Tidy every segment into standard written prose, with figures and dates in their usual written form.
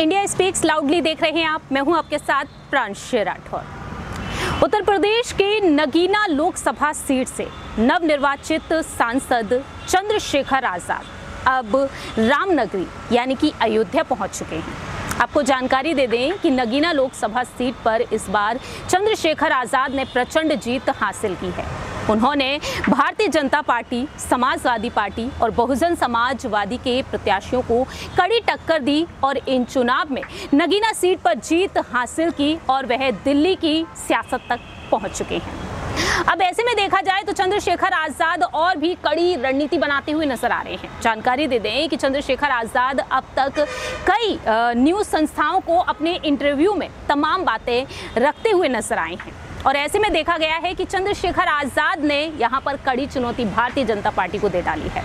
India speaks loudly देख रहे हैं आप। मैं हूं आपके साथ प्रांश राठौर। उत्तर प्रदेश के नगीना लोकसभा सीट से नवनिर्वाचित सांसद चंद्रशेखर आजाद अब रामनगरी यानी कि अयोध्या पहुंच चुके हैं। आपको जानकारी दे दें कि नगीना लोकसभा सीट पर इस बार चंद्रशेखर आजाद ने प्रचंड जीत हासिल की है। उन्होंने भारतीय जनता पार्टी, समाजवादी पार्टी और बहुजन समाजवादी के प्रत्याशियों को कड़ी टक्कर दी और इन चुनाव में नगीना सीट पर जीत हासिल की और वह दिल्ली की सियासत तक पहुंच चुके हैं। अब ऐसे में देखा जाए तो चंद्रशेखर आजाद और भी कड़ी रणनीति बनाते हुए नजर आ रहे हैं। जानकारी दे दें कि चंद्रशेखर आजाद अब तक कई न्यूज संस्थाओं को अपने इंटरव्यू में तमाम बातें रखते हुए नजर आए हैं और ऐसे में देखा गया है कि चंद्रशेखर आजाद ने यहां पर कड़ी चुनौती भारतीय जनता पार्टी को दे डाली है।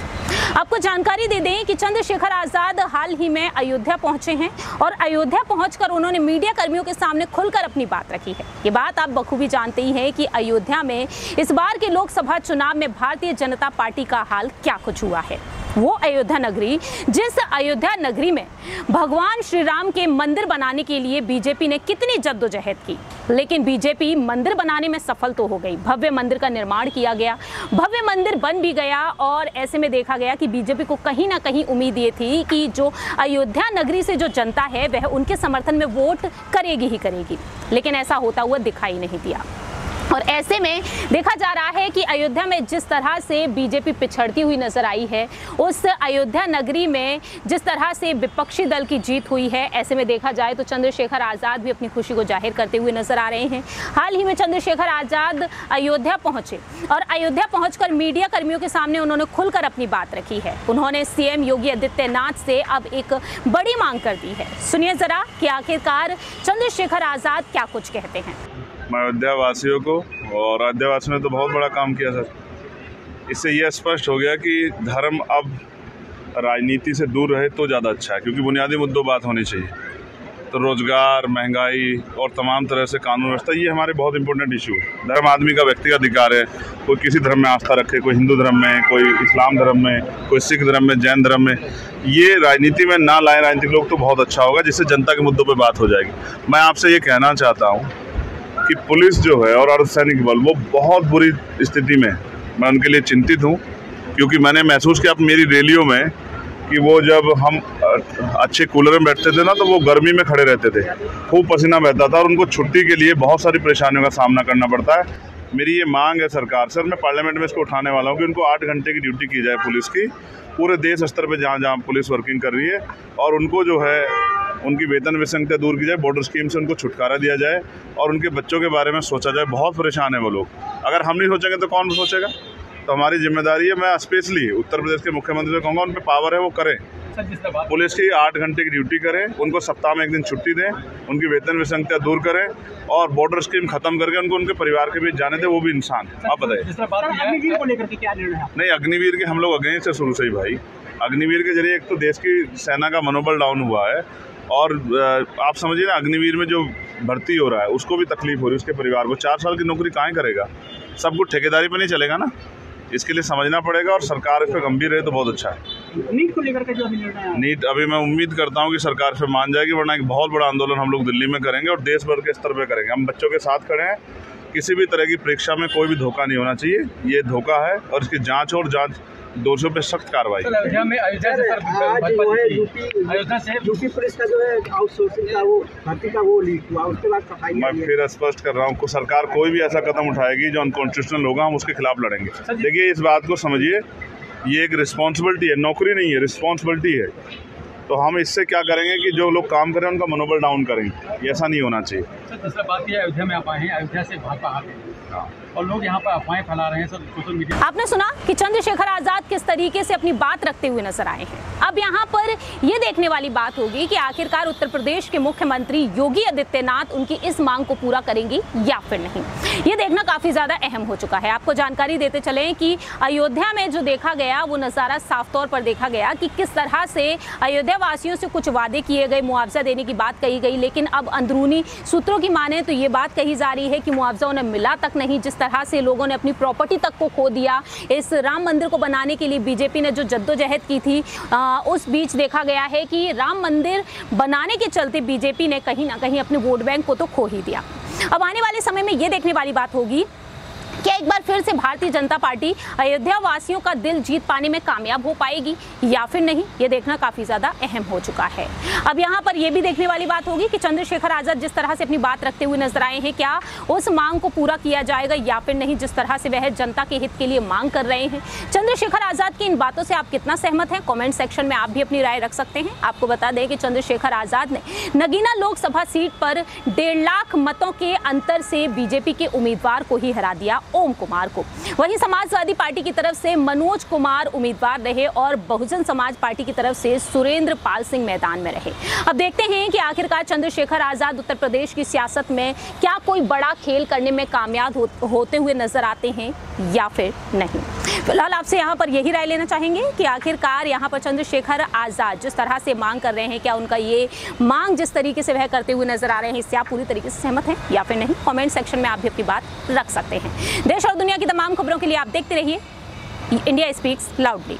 आपको जानकारी दे दें कि चंद्रशेखर आजाद हाल ही में अयोध्या पहुंचे हैं और अयोध्या पहुंचकर उन्होंने मीडिया कर्मियों के सामने खुलकर अपनी बात रखी है। ये बात आप बखूबी जानते ही हैं कि अयोध्या में इस बार के लोकसभा चुनाव में भारतीय जनता पार्टी का हाल क्या कुछ हुआ है। वो अयोध्या नगरी, जिस अयोध्या नगरी में भगवान श्री राम के मंदिर बनाने के लिए बीजेपी ने कितनी जद्दोजहद की, लेकिन बीजेपी मंदिर बनाने में सफल तो हो गई। भव्य मंदिर का निर्माण किया गया, भव्य मंदिर बन भी गया और ऐसे में देखा गया कि बीजेपी को कहीं ना कहीं उम्मीद ये थी कि जो अयोध्या नगरी से जो जनता है वह उनके समर्थन में वोट करेगी ही करेगी, लेकिन ऐसा होता हुआ दिखाई नहीं दिया। और ऐसे में देखा जा रहा है कि अयोध्या में जिस तरह से बीजेपी पिछड़ती हुई नजर आई है, उस अयोध्या नगरी में जिस तरह से विपक्षी दल की जीत हुई है, ऐसे में देखा जाए तो चंद्रशेखर आजाद भी अपनी खुशी को जाहिर करते हुए नजर आ रहे हैं। हाल ही में चंद्रशेखर आजाद अयोध्या पहुंचे और अयोध्या पहुंचकर मीडिया कर्मियों के सामने उन्होंने खुलकर अपनी बात रखी है। उन्होंने सीएम योगी आदित्यनाथ से अब एक बड़ी मांग कर दी है। सुनिए जरा कि आखिरकार चंद्रशेखर आजाद क्या कुछ कहते हैं। मैं अयोध्या वासियों को और अयोध्या वासियों ने तो बहुत बड़ा काम किया सर। इससे यह स्पष्ट हो गया कि धर्म अब राजनीति से दूर रहे तो ज़्यादा अच्छा है, क्योंकि बुनियादी मुद्दों बात होनी चाहिए। तो रोजगार, महंगाई और तमाम तरह से कानून व्यवस्था, ये हमारे बहुत इंपॉर्टेंट इशू है। धर्म आदमी का व्यक्तिगत अधिकार है। कोई किसी धर्म में आस्था रखे, कोई हिंदू धर्म में, कोई इस्लाम धर्म में, कोई सिख धर्म में, जैन धर्म में। ये राजनीति में ना लाए राजनीतिक लोग तो बहुत अच्छा होगा, जिससे जनता के मुद्दों पर बात हो जाएगी। मैं आपसे ये कहना चाहता हूँ कि पुलिस जो है और अर्धसैनिक बल, वो बहुत बुरी स्थिति में, मैं उनके लिए चिंतित हूँ। क्योंकि मैंने महसूस किया मेरी रैलियों में कि वो जब हम अच्छे कूलर में बैठते थे ना, तो वो गर्मी में खड़े रहते थे, खूब पसीना बहता था और उनको छुट्टी के लिए बहुत सारी परेशानियों का सामना करना पड़ता है। मेरी ये मांग है सरकार से, और मैं पार्लियामेंट में इसको उठाने वाला हूँ कि उनको 8 घंटे की ड्यूटी की जाए पुलिस की, पूरे देश स्तर पर जहाँ जहाँ पुलिस वर्किंग कर रही है, और उनको जो है उनकी वेतन विसंगति दूर की जाए, बॉर्डर स्कीम से उनको छुटकारा दिया जाए और उनके बच्चों के बारे में सोचा जाए। बहुत परेशान है वो लोग। अगर हम नहीं सोचेंगे तो कौन सोचेगा? तो हमारी जिम्मेदारी है। मैं स्पेशली उत्तर प्रदेश के मुख्यमंत्री से कहूँगा, उन पर पावर है, वो करें। पुलिस की 8 घंटे की ड्यूटी करें, उनको सप्ताह में 1 दिन छुट्टी दें, उनकी वेतन विसंगतियाँ दूर करें और बॉर्डर स्कीम खत्म करके उनको उनके परिवार के बीच जाने दें। वो भी इंसान। आप बताइए। अग्निवीर को लेकर के क्या निर्णय है? नहीं, अग्निवीर के हम लोग अगेंस्ट है शुरू से ही भाई। अग्निवीर के जरिए एक तो देश की सेना का मनोबल डाउन हुआ है, और आप समझिए ना, अग्निवीर में जो भर्ती हो रहा है उसको भी तकलीफ हो रही है, उसके परिवार को। 4 साल की नौकरी कहाँ करेगा? सब कुछ ठेकेदारी पे नहीं चलेगा ना। इसके लिए समझना पड़ेगा और सरकार इस पर गंभीर रहे तो बहुत अच्छा है। नीट को लेकर के जो अभी निर्णय है, नीट अभी मैं उम्मीद करता हूँ कि सरकार इस पर मान जाएगी, वरना एक बहुत बड़ा आंदोलन हम लोग दिल्ली में करेंगे और देश भर के स्तर पर करेंगे। हम बच्चों के साथ खड़े हैं। किसी भी तरह की परीक्षा में कोई भी धोखा नहीं होना चाहिए। ये धोखा है और इसकी जाँच और दोषियों पे सख्त कार्रवाई। अयोध्या से यूपी पुलिस का जो है आउटसोर्सिंग का वो भर्ती का वो लीक हुआ, उसके बाद सफाई। मैं फिर स्पष्ट कर रहा हूँ, सरकार कोई भी ऐसा कदम उठाएगी जो अनकॉन्स्टिट्यूशनल होगा, हम उसके खिलाफ लड़ेंगे। देखिए, इस बात को समझिए, ये एक रिस्पॉन्सिबिलिटी है, नौकरी नहीं है, रिस्पॉन्सिबिलिटी है। तो हम इससे क्या करेंगे कि जो लोग काम करें उनका मनोबल डाउन करेंगे। ऐसा नहीं होना चाहिए। दूसरा बात यह, अयोध्या में आप आए हैं, अयोध्या से भाजपा आ गई और लोग यहाँ पर अफवाहें फैला रहे हैं सर सोशल मीडिया। आपने सुना कि चंद्रशेखर आजाद किस तरीके से अपनी बात रखते हुए नजर आए हैं। अब यहाँ पर ये देखने वाली बात होगी कि आखिरकार उत्तर प्रदेश के मुख्यमंत्री योगी आदित्यनाथ उनकी इस मांग को पूरा करेंगी या फिर नहीं। ये देखना काफी ज्यादा अहम हो चुका है। आपको जानकारी देते चलें कि अयोध्या में जो देखा गया वो नजारा साफ तौर पर देखा गया कि किस तरह से अयोध्या वासियों से कुछ वादे किए गए, मुआवजा देने की बात कही गई, लेकिन अब अंदरूनी सूत्रों की माने तो ये बात कही जा रही है कि मुआवजा उन्हें मिला तक नहीं। जिस तरह से लोगों ने अपनी प्रॉपर्टी तक को खो दिया। इस राम मंदिर को बनाने के लिए बीजेपी ने जो जद्दोजहद की थी, उस बीच देखा गया है कि राम मंदिर बनाने के चलते बीजेपी ने कहीं ना कहीं अपने वोट बैंक को तो खो ही दिया। अब आने वाले समय में ये देखने वाली बात होगी कि एक बार फिर से भारतीय जनता पार्टी अयोध्या वासियों का दिल जीत पाने में कामयाब हो पाएगी या फिर नहीं, ये देखना काफी ज्यादा अहम हो चुका है। अब यहाँ पर यह भी देखने वाली बात होगी कि चंद्रशेखर आजाद जिस तरह से अपनी बात रखते हुए नजर आए हैं, क्या उस मांग को पूरा किया जाएगा या फिर नहीं, जिस तरह से वह जनता के हित के लिए मांग कर रहे हैं। चंद्रशेखर आजाद की इन बातों से आप कितना सहमत हैं, कमेंट सेक्शन में आप भी अपनी राय रख सकते हैं। आपको बता दें कि चंद्रशेखर आजाद ने नगीना लोकसभा सीट पर 1.5 लाख मतों के अंतर से बीजेपी के उम्मीदवार को ही हरा दिया, ओम कुमार को। वहीं समाजवादी पार्टी की तरफ से मनोज कुमार उम्मीदवार रहे और बहुजन समाज पार्टी की तरफ से सुरेंद्र पाल सिंह मैदान में रहे। अब देखते हैं कि आखिरकार चंद्रशेखर आजाद उत्तर प्रदेश की सियासत में क्या कोई बड़ा खेल करने में कामयाब होते हुए नजर आते हैं या फिर नहीं। फिलहाल आपसे यहाँ पर यही राय लेना चाहेंगे कि आखिरकार यहाँ पर चंद्रशेखर आजाद जिस तरह से मांग कर रहे हैं, क्या उनका ये मांग जिस तरीके से वह करते हुए नजर आ रहे हैं, इससे आप पूरी तरीके से सहमत हैं या फिर नहीं। कमेंट सेक्शन में आप भी अपनी बात रख सकते हैं। देश और दुनिया की तमाम खबरों के लिए आप देखते रहिए इंडिया स्पीक्स लाउडली।